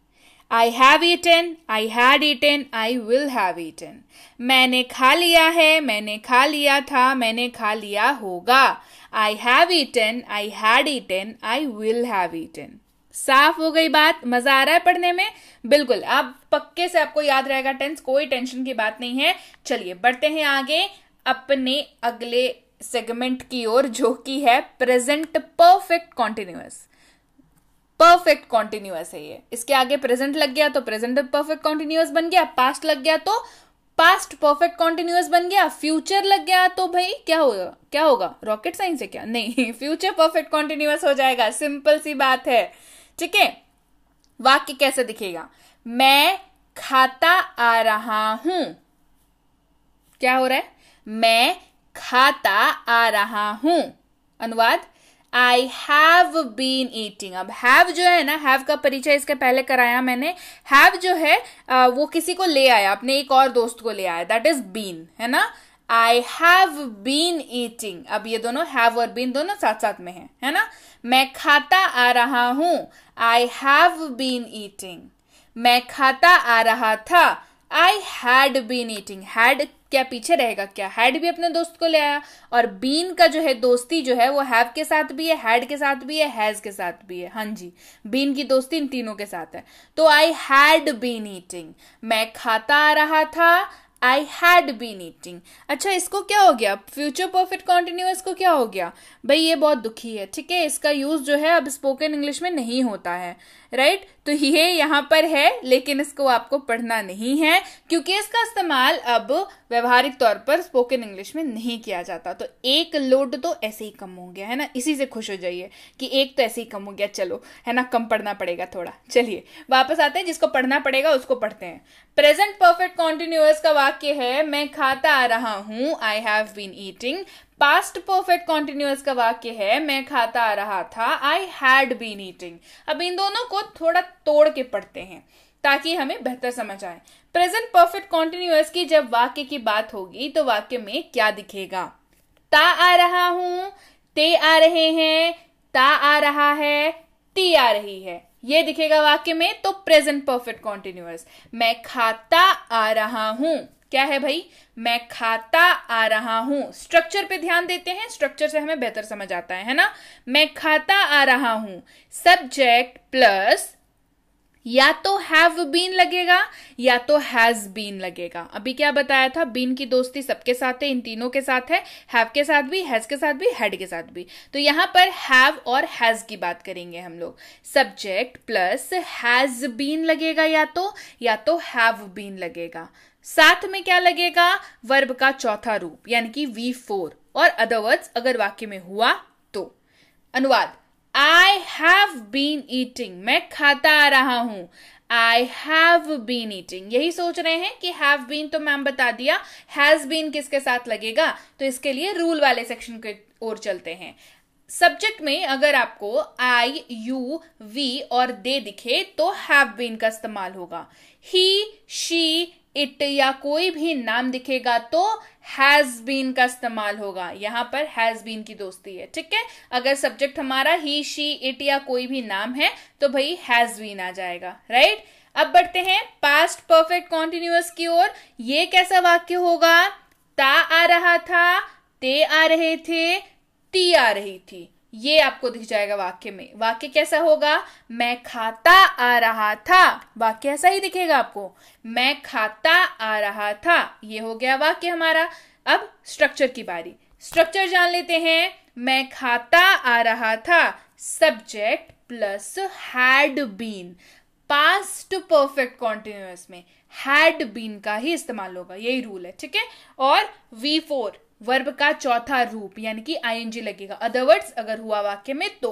I have eaten, I had eaten, I will have eaten. मैंने खा लिया है, मैंने खा लिया था, मैंने खा लिया होगा। I have eaten, I had eaten, I will have eaten. साफ हो गई बात। मजा आ रहा है पढ़ने में? बिल्कुल, आप पक्के से आपको याद रहेगा टेंस, कोई टेंशन की बात नहीं है। चलिए बढ़ते हैं आगे अपने अगले सेगमेंट की ओर, जो कि है present perfect continuous. Perfect continuous है ये। इसके आगे प्रेजेंट लग गया तो प्रेजेंट परफेक्ट कॉन्टिन्यूअस बन गया, पास्ट लग गया तो पास्ट परफेक्ट कॉन्टिन्यूअस बन गया, फ्यूचर लग गया तो भाई क्या होगा? क्या होगा? रॉकेट साइंस है क्या? नहीं, फ्यूचर परफेक्ट कॉन्टिन्यूअस हो जाएगा। सिंपल सी बात है, ठीक है। वाक्य कैसे दिखेगा? मैं खाता आ रहा हूं। क्या हो रहा है? मैं खाता आ रहा हूं। अनुवाद आई हैव बीन ईटिंग। अब हैव जो है ना, हैव का परिचय इसके पहले कराया मैंने। हैव जो है वो किसी को ले आया, अपने एक और दोस्त को ले आया, दैट इज बीन, है ना। I have been eating. अब ये दोनों हैव और बीन दोनों साथ साथ में है ना। मैं खाता आ रहा हूं, आई हैव बीन ईटिंग। मैं खाता आ रहा था, I had been eating. Had क्या पीछे रहेगा, क्या हैड भी अपने दोस्त को ले आया। और बीन का जो है दोस्ती जो है वो हैव के साथ भी है, हैड के साथ भी है, हैज के साथ भी है। हाँ जी, बीन की दोस्ती इन तीनों के साथ है। तो आई हैड बीन ईटिंग, मैं खाता आ रहा था, आई हैड बीन ईटिंग। अच्छा, इसको क्या हो गया, फ्यूचर परफेक्ट कॉन्टिन्यूअस को क्या हो गया भाई, ये बहुत दुखी है। ठीक है, इसका यूज जो है अब स्पोकन इंग्लिश में नहीं होता है, राइट। तो ये यहाँ पर है, लेकिन इसको आपको पढ़ना नहीं है क्योंकि इसका इस्तेमाल अब व्यवहारिक तौर पर स्पोकन इंग्लिश में नहीं किया जाता। तो एक लोड तो ऐसे ही कम हो गया है ना, इसी से खुश हो जाइए कि एक तो ऐसे ही कम हो गया, चलो है ना, कम पढ़ना पड़ेगा थोड़ा। चलिए वापस आते हैं, जिसको पढ़ना पड़ेगा उसको पढ़ते हैं। प्रेजेंट परफेक्ट कॉन्टिन्यूअस का वाक्य है मैं खाता आ रहा हूं, I have been eating. Past perfect continuous का वाक्य है मैं खाता आ रहा था, आई हैड बीन ईटिंग। अब इन दोनों को थोड़ा तोड़ के पढ़ते हैं ताकि हमें बेहतर समझ आए। प्रेजेंट परफेक्ट कॉन्टिन्यूअस की जब वाक्य की बात होगी तो वाक्य में क्या दिखेगा, ता आ रहा हूं, ते आ रहे हैं, ता आ रहा है, ती आ रही है, ये दिखेगा वाक्य में। तो प्रेजेंट परफेक्ट कॉन्टिन्यूअस, मैं खाता आ रहा हूं, क्या है भाई, मैं खाता आ रहा हूं। स्ट्रक्चर पे ध्यान देते हैं, स्ट्रक्चर से हमें बेहतर समझ आता है ना। मैं खाता आ रहा हूं, सब्जेक्ट प्लस या तो हैव बीन लगेगा या तो हैज बीन लगेगा। अभी क्या बताया था, बीन की दोस्ती सबके साथ है, इन तीनों के साथ है, हैव के साथ भी, हैज के साथ भी, हैड के साथ भी। तो यहां पर हैव और हैज की बात करेंगे हम लोग। सब्जेक्ट प्लस हैज बीन लगेगा या तो हैव बीन लगेगा। साथ में क्या लगेगा, वर्ब का चौथा रूप यानी कि V4 और अदरवर्ड्स अगर वाक्य में हुआ तो। अनुवाद, आई हैव बीन ईटिंग, मैं खाता आ रहा हूं, आई हैव बीन ईटिंग। यही सोच रहे हैं कि हैव बीन तो मैम बता दिया, हैज बीन किसके साथ लगेगा, तो इसके लिए रूल वाले सेक्शन की ओर चलते हैं। सब्जेक्ट में अगर आपको आई, यू, वी और दे दिखे तो हैव बीन का इस्तेमाल होगा। ही, शी, इट या कोई भी नाम दिखेगा तो हैज बीन का इस्तेमाल होगा। यहां पर हैज बीन की दोस्ती है, ठीक है। अगर सब्जेक्ट हमारा ही, शी, इट या कोई भी नाम है तो भाई हैज बीन आ जाएगा, राइट। अब बढ़ते हैं पास्ट परफेक्ट कॉन्टिन्यूअस की ओर। ये कैसा वाक्य होगा, ता आ रहा था, ते आ रहे थे, ती आ रही थी, ये आपको दिख जाएगा वाक्य में। वाक्य कैसा होगा, मैं खाता आ रहा था, वाक्य ऐसा ही दिखेगा आपको, मैं खाता आ रहा था, ये हो गया वाक्य हमारा। अब स्ट्रक्चर की बारी, स्ट्रक्चर जान लेते हैं। मैं खाता आ रहा था, subject plus had been. Past perfect continuous में हैड बीन का ही इस्तेमाल होगा, यही रूल है, ठीक है। और V4 वर्ब का चौथा रूप यानी कि ING लगेगा, अदरवर्ड्स अगर हुआ वाक्य में तो।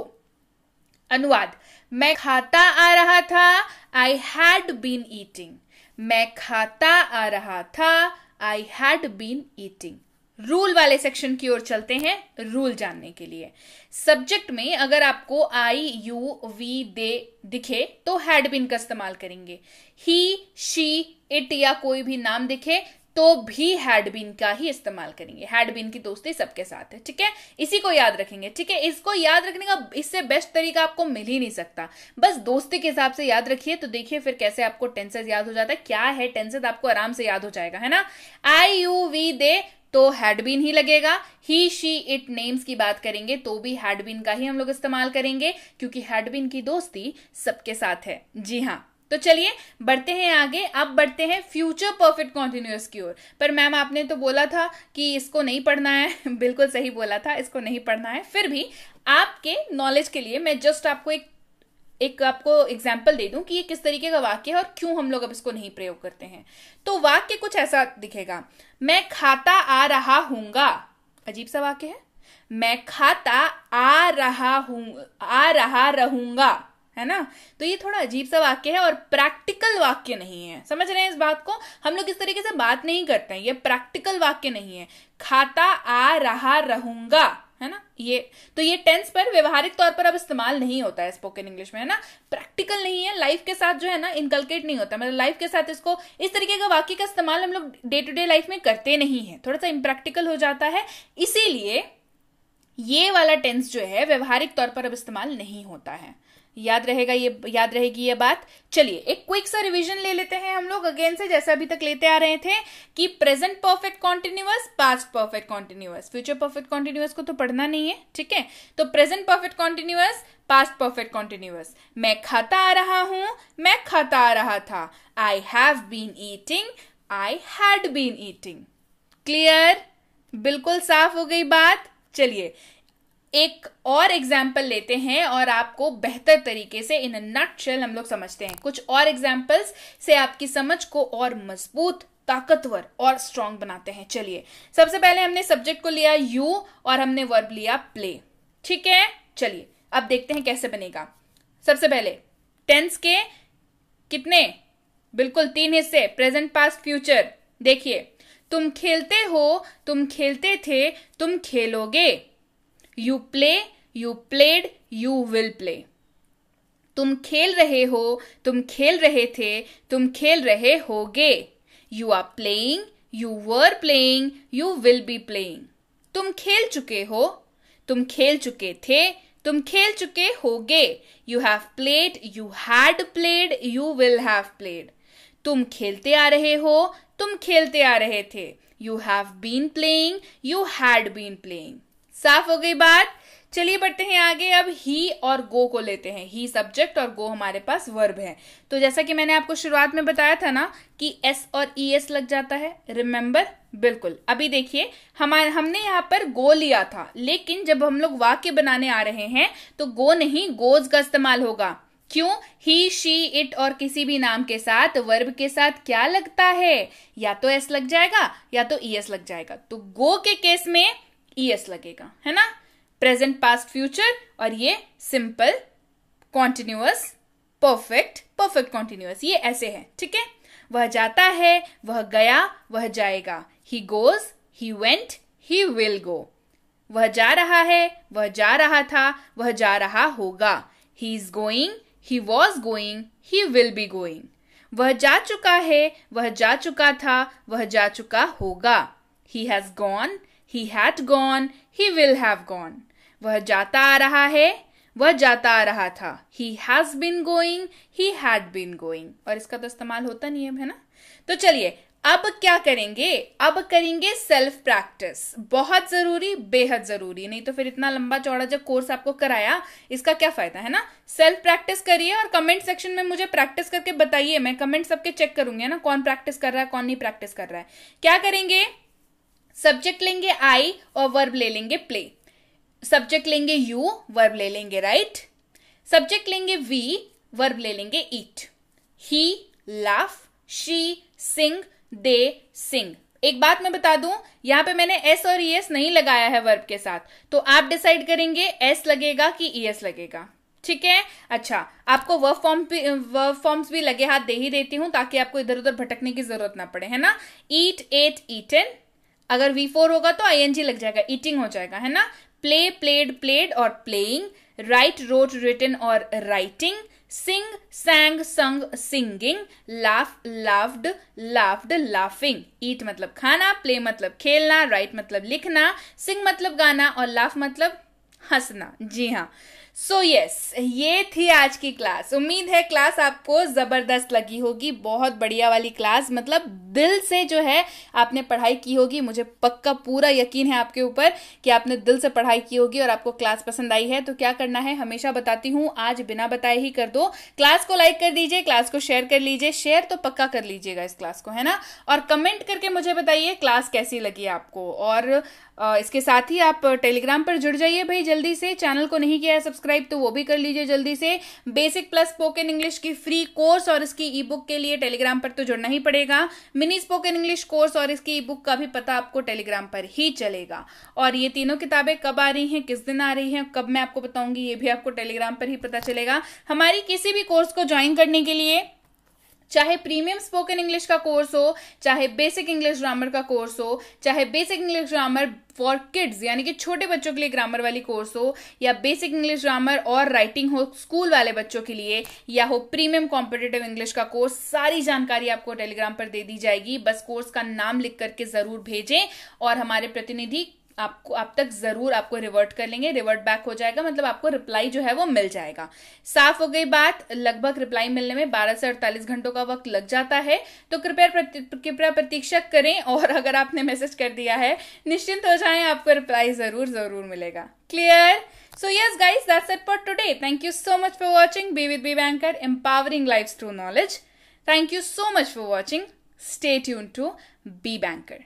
अनुवाद, मैं खाता आ रहा था, आई हैड बीन ईटिंग। मैं खाता आ रहा था, I had been eating. Rule वाले सेक्शन की ओर चलते हैं रूल जानने के लिए। सब्जेक्ट में अगर आपको आई, यू, वी, दे दिखे तो हैड बीन का इस्तेमाल करेंगे। ही, शी, इट या कोई भी नाम दिखे तो भी हैड बीन का ही इस्तेमाल करेंगे। हैड बीन की दोस्ती सबके साथ है, ठीक है। इसी को याद रखेंगे, ठीक है। इसको याद रखने का इससे बेस्ट तरीका आपको मिल ही नहीं सकता। बस दोस्ती के हिसाब से याद रखिए तो देखिए फिर कैसे आपको टेंसेस याद हो जाता है। क्या है टेंसेस, आपको आराम से याद हो जाएगा, है ना। आई, यू, वी, दे तो हैड बीन ही लगेगा। ही, शी, इट नेम्स की बात करेंगे तो भी हैड बीन का ही हम लोग इस्तेमाल करेंगे क्योंकि हैड बीन की दोस्ती सबके साथ है। जी हाँ, तो चलिए बढ़ते हैं आगे। अब बढ़ते हैं फ्यूचर परफेक्ट कॉन्टिन्यूअस की ओर। पर मैम आपने तो बोला था कि इसको नहीं पढ़ना है। बिल्कुल सही बोला था, इसको नहीं पढ़ना है। फिर भी आपके नॉलेज के लिए मैं जस्ट आपको एक आपको एग्जाम्पल दे दूं कि ये किस तरीके का वाक्य है और क्यों हम लोग अब इसको नहीं प्रयोग करते हैं। तो वाक्य कुछ ऐसा दिखेगा, मैं खाता आ रहा हूंगा। अजीब सा वाक्य है, मैं खाता आ रहा रहूंगा, है ना। तो ये थोड़ा अजीब सा वाक्य है और प्रैक्टिकल वाक्य नहीं है। समझ रहे हैं इस बात को, हम लोग इस तरीके से बात नहीं करते हैं। ये प्रैक्टिकल वाक्य नहीं है। खाता आ रहा रहूंगा, है ना। ये तो ये टेंस पर व्यवहारिक तौर पर अब इस्तेमाल नहीं होता है स्पोकन इंग्लिश में, है ना। प्रैक्टिकल नहीं है, लाइफ के साथ जो है ना इनकलकेट नहीं होता। मतलब लाइफ के साथ इसको इस तरीके का वाक्य का इस्तेमाल हम लोग डे टू डे लाइफ में करते नहीं है, थोड़ा सा इम्प्रैक्टिकल हो जाता है। इसीलिए ये वाला टेंस जो है व्यवहारिक तौर पर अब इस्तेमाल नहीं होता है। याद रहेगी ये बात। चलिए एक क्विक सा रिवीजन ले लेते हैं हम लोग अगेन से, जैसे अभी तक लेते आ रहे थे कि present perfect continuous, past perfect continuous, future perfect continuous को तो पढ़ना नहीं है, ठीक है। तो present perfect continuous, past perfect continuous, मैं खाता आ रहा हूं, मैं खाता आ रहा था, I have been eating, I had been eating. Clear, बिल्कुल साफ हो गई बात। चलिए एक और एग्जाम्पल लेते हैं और आपको बेहतर तरीके से इन नटशेल हम लोग समझते हैं। कुछ और एग्जाम्पल्स से आपकी समझ को और मजबूत, ताकतवर और स्ट्रांग बनाते हैं। चलिए सबसे पहले हमने सब्जेक्ट को लिया यू और हमने वर्ब लिया प्ले, ठीक है। चलिए अब देखते हैं कैसे बनेगा। सबसे पहले टेंस के कितने, बिल्कुल 3 हिस्से, प्रेजेंट, पास्ट, फ्यूचर। देखिए तुम खेलते हो, तुम खेलते थे, तुम खेलोगे। You play, you played, you will play. तुम खेल रहे हो, तुम खेल रहे थे, तुम खेल रहे होगे। You are playing, you were playing, you will be playing. तुम खेल चुके हो, तुम खेल चुके थे, तुम खेल चुके होगे। You have played, you had played, you will have played. तुम खेलते आ रहे हो, तुम खेलते आ रहे थे। You have been playing, you had been playing. साफ हो गई बात। चलिए बढ़ते हैं आगे। अब ही और गो को लेते हैं। ही सब्जेक्ट और गो हमारे पास वर्ब है। तो जैसा कि मैंने आपको शुरुआत में बताया था ना कि एस और ईएस लग जाता है, रिमेंबर। बिल्कुल। अभी देखिए हमने यहाँ पर गो लिया था, लेकिन जब हम लोग वाक्य बनाने आ रहे हैं तो गो नहीं, गोज का इस्तेमाल होगा। क्यों? ही, शी, इट और किसी भी नाम के साथ वर्ब के साथ क्या लगता है? या तो एस लग जाएगा या तो ईएस लग जाएगा। तो गो के केस में ईएस लगेगा, है ना। प्रेजेंट, पास्ट, फ्यूचर और ये simple, continuous, perfect, perfect continuous, ये ऐसे है, ठीक है। वह जाता है, वह गया, वह जाएगा। He goes, he went, he will go. वह जा रहा है, वह जा रहा था, वह जा रहा होगा। He is going, he was going, he will be going. वह जा चुका है, वह जा चुका था, वह जा चुका होगा। He has gone, he had gone, he will have gone. वह जाता आ रहा है, वह जाता आ रहा था। he has been going, he had been going. और इसका तो इस्तेमाल होता नहीं है ना। तो चलिए अब क्या करेंगे? अब करेंगे सेल्फ प्रैक्टिस। बहुत जरूरी, बेहद जरूरी, नहीं तो फिर इतना लंबा चौड़ा जब कोर्स आपको कराया इसका क्या फायदा, है ना। सेल्फ प्रैक्टिस करिए और कमेंट सेक्शन में मुझे प्रैक्टिस करके बताइए। मैं कमेंट सबके चेक करूंगी ना, कौन प्रैक्टिस कर रहा है, कौन नहीं प्रैक्टिस कर रहा है। क्या करेंगे? सब्जेक्ट लेंगे आई और वर्ब ले लेंगे प्ले। सब्जेक्ट लेंगे यू, वर्ब ले लेंगे राइट। सब्जेक्ट लेंगे वी, वर्ब ले लेंगे ईट। ही लाफ, शी सिंग, दे सिंग। एक बात मैं बता दूं, यहां पे मैंने एस और ईएस नहीं लगाया है वर्ब के साथ, तो आप डिसाइड करेंगे एस लगेगा कि ईएस लगेगा, ठीक है। अच्छा, आपको वर्ब फॉर्म्स भी लगे हाथ दे ही देती हूं ताकि आपको इधर उधर भटकने की जरूरत ना पड़े, है ना। ईट, एट, ईटन। अगर V4 होगा तो ING लग जाएगा, ईटिंग हो जाएगा, है ना। प्ले, प्लेड, प्लेड और प्लेइंग। राइट, रोट, रिटन और writing. Sing, sang, sung, singing. Laugh, laughed, laughed, laughing. Eat मतलब खाना, प्ले मतलब खेलना, राइट मतलब लिखना, सिंग मतलब गाना और लाफ मतलब हंसना। जी हाँ। सो यस, ये थी आज की क्लास। उम्मीद है क्लास आपको जबरदस्त लगी होगी, बहुत बढ़िया वाली क्लास, मतलब दिल से जो है आपने पढ़ाई की होगी। मुझे पक्का पूरा यकीन है आपके ऊपर कि आपने दिल से पढ़ाई की होगी और आपको क्लास पसंद आई है। तो क्या करना है, हमेशा बताती हूँ, आज बिना बताए ही कर दो। क्लास को लाइक कर दीजिए, क्लास को शेयर कर लीजिए, शेयर तो पक्का कर लीजिएगा इस क्लास को, है ना। और कमेंट करके मुझे बताइए क्लास कैसी लगी आपको। और इसके साथ ही आप टेलीग्राम पर जुड़ जाइए भाई जल्दी से। चैनल को नहीं किया है सब्सक्राइब तो वो भी कर लीजिए जल्दी से। बेसिक प्लस स्पोकन इंग्लिश की फ्री कोर्स और इसकी ई बुक के लिए टेलीग्राम पर तो जुड़ना ही पड़ेगा। मिनी स्पोकन इंग्लिश कोर्स और इसकी ई बुक का भी पता आपको टेलीग्राम पर ही चलेगा। और ये तीनों किताबें कब आ रही हैं, किस दिन आ रही हैं, कब मैं आपको बताऊंगी, ये भी आपको टेलीग्राम पर ही पता चलेगा। हमारी किसी भी कोर्स को ज्वाइन करने के लिए, चाहे प्रीमियम स्पोकन इंग्लिश का कोर्स हो, चाहे बेसिक इंग्लिश ग्रामर का कोर्स हो, चाहे basic English grammar for kids यानी कि छोटे बच्चों के लिए ग्रामर वाली कोर्स हो, या बेसिक इंग्लिश ग्रामर और राइटिंग हो स्कूल वाले बच्चों के लिए, या हो प्रीमियम कॉम्पिटिटिव इंग्लिश का कोर्स, सारी जानकारी आपको टेलीग्राम पर दे दी जाएगी। बस कोर्स का नाम लिख करके जरूर भेजें और हमारे प्रतिनिधि आप तक जरूर आपको रिवर्ट कर लेंगे, रिवर्ट बैक हो जाएगा, मतलब आपको रिप्लाई जो है वो मिल जाएगा। साफ हो गई बात। लगभग रिप्लाई मिलने में 12 से 48 घंटों का वक्त लग जाता है, तो कृपया प्रतीक्षा करें, और अगर आपने मैसेज कर दिया है निश्चिंत हो जाएं, आपको रिप्लाई जरूर मिलेगा। Clear? So yes guys, that's it for today. Thank you so much for watching. Be with Be Banker, empowering lives through knowledge. Thank you so much for watching. Stay tuned to Be Banker.